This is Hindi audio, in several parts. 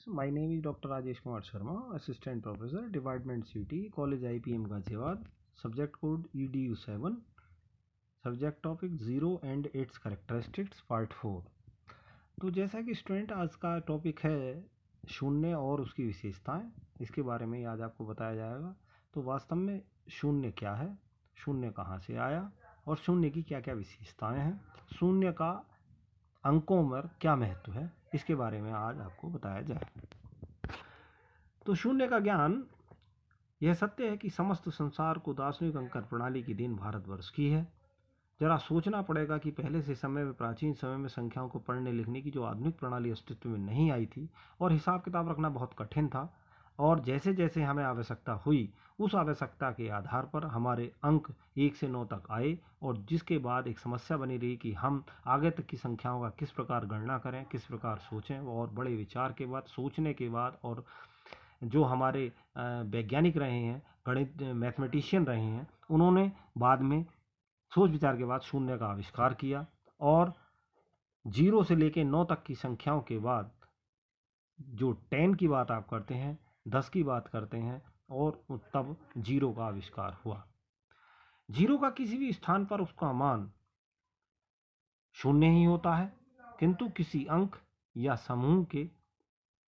My name is Dr. Rajesh Kumar Sharma, Assistant Professor, Department CT, College IPM Ghaziabad. Subject code EDU7. Subject topic Zero and its characteristics, Part 4. तो जैसा कि स्टूडेंट आज का टॉपिक है शून्य और उसकी विशेषताएं, इसके बारे में आज आपको बताया जाएगा। तो वास्तव में शून्य क्या है, शून्य कहाँ से आया और शून्य की क्या क्या विशेषताएं हैं, शून्य का अंकों में क्या महत्व है, इसके बारे में आज आपको बताया जाएगा। तो शून्य का ज्ञान, यह सत्य है कि समस्त संसार को दार्शनिक अंक प्रणाली की देन भारतवर्ष की है। जरा सोचना पड़ेगा कि पहले से समय में, प्राचीन समय में संख्याओं को पढ़ने लिखने की जो आधुनिक प्रणाली अस्तित्व में नहीं आई थी और हिसाब किताब रखना बहुत कठिन था, और जैसे जैसे हमें आवश्यकता हुई उस आवश्यकता के आधार पर हमारे अंक 1 से 9 तक आए, और जिसके बाद एक समस्या बनी रही कि हम आगे तक की संख्याओं का किस प्रकार गणना करें, किस प्रकार सोचें। और बड़े विचार के बाद, सोचने के बाद, और जो हमारे वैज्ञानिक रहे हैं, गणित मैथमेटिशियन रहे हैं, उन्होंने बाद में सोच विचार के बाद शून्य का आविष्कार किया। और 0 से लेकर 9 तक की संख्याओं के बाद जो 10 की बात आप करते हैं, 10 की बात करते हैं, और तब 0 का आविष्कार हुआ। 0 का किसी भी स्थान पर उसका मान शून्य ही होता है, किंतु किसी अंक या समूह के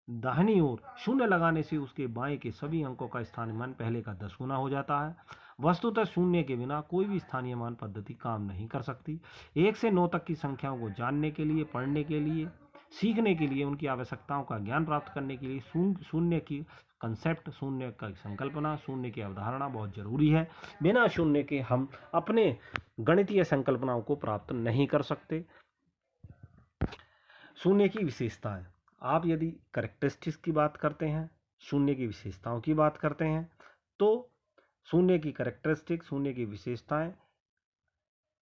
दाहिनी ओर शून्य लगाने से उसके बाएं के सभी अंकों का स्थानीय मान पहले का 10 गुना हो जाता है। वस्तुतः शून्य के बिना कोई भी स्थानीय मान पद्धति काम नहीं कर सकती। 1 से 9 तक की संख्याओं को जानने के लिए, पढ़ने के लिए, सीखने के लिए, उनकी आवश्यकताओं का ज्ञान प्राप्त करने के लिए शून्य की कंसेप्ट, शून्य का संकल्पना, शून्य की अवधारणा बहुत जरूरी है। बिना शून्य के हम अपने गणितीय संकल्पनाओं को प्राप्त नहीं कर सकते। शून्य की विशेषताएं, आप यदि कैरेक्टरिस्टिक्स की बात करते हैं, शून्य की विशेषताओं की बात करते हैं, तो शून्य की कैरेक्टरिस्टिक्स, शून्य की विशेषताएं,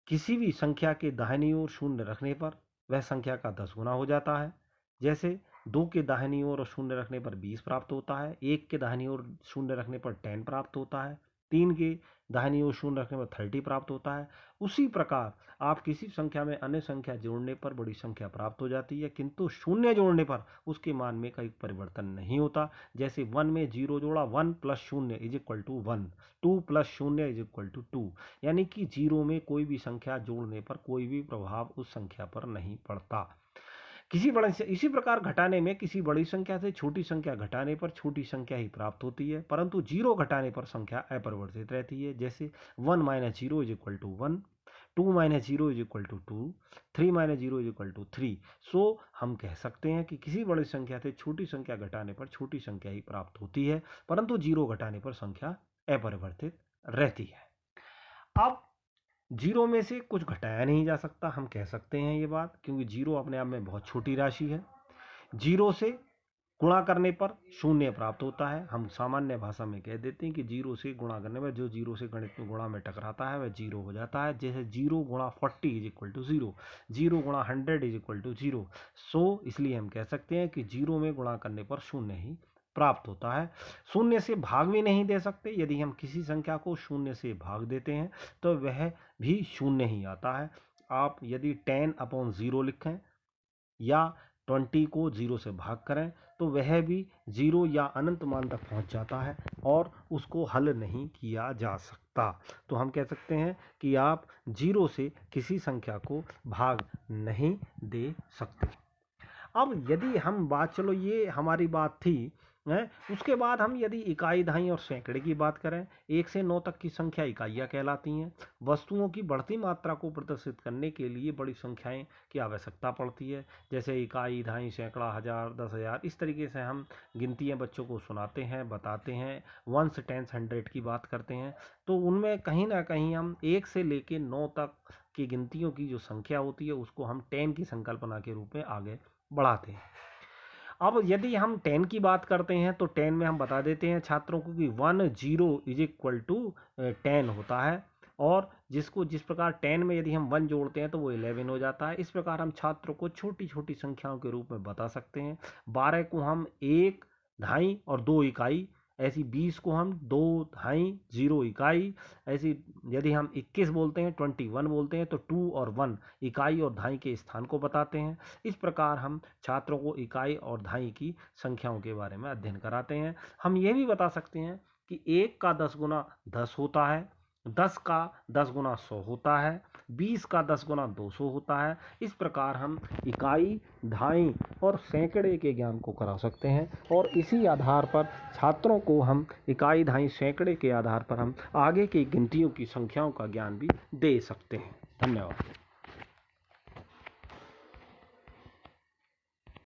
किसी भी संख्या के दाहिनी ओर शून्य रखने पर वह संख्या का 10 गुना हो जाता है। जैसे 2 के दाहिनी ओर शून्य रखने पर 20 प्राप्त होता है, 1 के दाहिनी ओर शून्य रखने पर 10 प्राप्त होता है, 3 के दाहिनी ओर शून्य रखने पर 30 प्राप्त होता है। उसी प्रकार आप किसी संख्या में अन्य संख्या जोड़ने पर बड़ी संख्या प्राप्त हो जाती है, किंतु शून्य जोड़ने पर उसके मान में कोई परिवर्तन नहीं होता। जैसे 1 में 0 जोड़ा, 1 + 0 = 1, 2 + 0 = 2, यानी कि 0 में कोई भी संख्या जोड़ने पर कोई भी प्रभाव उस संख्या पर नहीं पड़ता। इसी प्रकार घटाने में किसी बड़ी संख्या से छोटी संख्या घटाने पर छोटी संख्या ही प्राप्त होती है, परंतु 0 घटाने पर संख्या अपरिवर्तित रहती है। जैसे 1 - 0 = 1, 2 - 0 = 2, 3 - 0 = 3। सो हम कह सकते हैं कि किसी बड़ी संख्या से छोटी संख्या घटाने पर छोटी संख्या ही प्राप्त होती है, परंतु 0 घटाने पर संख्या अपरिवर्तित रहती है। अब 0 में से कुछ घटाया नहीं जा सकता, हम कह सकते हैं ये बात, क्योंकि 0 अपने आप में बहुत छोटी राशि है। 0 से गुणा करने पर 0 प्राप्त होता है। हम सामान्य भाषा में कह देते हैं कि 0 से गुणा करने पर जो 0 से गणित में गुणा में टकराता है वह 0 हो जाता है। जैसे 0 × 40 = 0, 0 × 100 = 0। सो इसलिए हम कह सकते हैं कि 0 में गुणा करने पर 0 ही प्राप्त होता है। 0 से भाग भी नहीं दे सकते। यदि हम किसी संख्या को 0 से भाग देते हैं तो वह भी 0 ही आता है। आप यदि 10/0 लिखें या 20 को 0 से भाग करें तो वह भी 0 या अनंत मान तक पहुंच जाता है और उसको हल नहीं किया जा सकता। तो हम कह सकते हैं कि आप 0 से किसी संख्या को भाग नहीं दे सकते। अब यदि हम बात, चलो ये हमारी बात थी, उसके बाद हम यदि इकाई, दहाई और सैकड़े की बात करें, 1 से 9 तक की संख्या इकाइयाँ कहलाती हैं। वस्तुओं की बढ़ती मात्रा को प्रदर्शित करने के लिए बड़ी संख्याएं की आवश्यकता पड़ती है। जैसे इकाई, दहाई, सैकड़ा, 1000, 10,000, इस तरीके से हम गिनतियाँ बच्चों को सुनाते हैं, बताते हैं। 1s, 10s, 100 की बात करते हैं, तो उनमें कहीं ना कहीं हम 1 से लेकर 9 तक की गिनतियों की जो संख्या होती है उसको हम 10 की संकल्पना के रूप में आगे बढ़ाते हैं। अब यदि हम 10 की बात करते हैं तो 10 में हम बता देते हैं छात्रों को कि 10 = 10 होता है, और जिस प्रकार 10 में यदि हम 1 जोड़ते हैं तो वो 11 हो जाता है। इस प्रकार हम छात्रों को छोटी छोटी संख्याओं के रूप में बता सकते हैं। 12 को हम 1, 2.5 और 2 इकाई ऐसी 20 को हम 2, ढाई, 0 इकाई, ऐसी यदि हम 21 बोलते हैं, 21 बोलते हैं, तो 2 और 1 इकाई और ढाई के स्थान को बताते हैं। इस प्रकार हम छात्रों को इकाई और ढाई की संख्याओं के बारे में अध्ययन कराते हैं। हम ये भी बता सकते हैं कि 1 का 10 गुना 10 होता है, 10 का 10 गुना 100 होता है, 20 का 10 गुना 200 होता है। इस प्रकार हम इकाई, ढाई और सैकड़े के ज्ञान को करा सकते हैं और इसी आधार पर छात्रों को हम इकाई, ढाई, सैकड़े के आधार पर हम आगे की गिनतियों की संख्याओं का ज्ञान भी दे सकते हैं। धन्यवाद।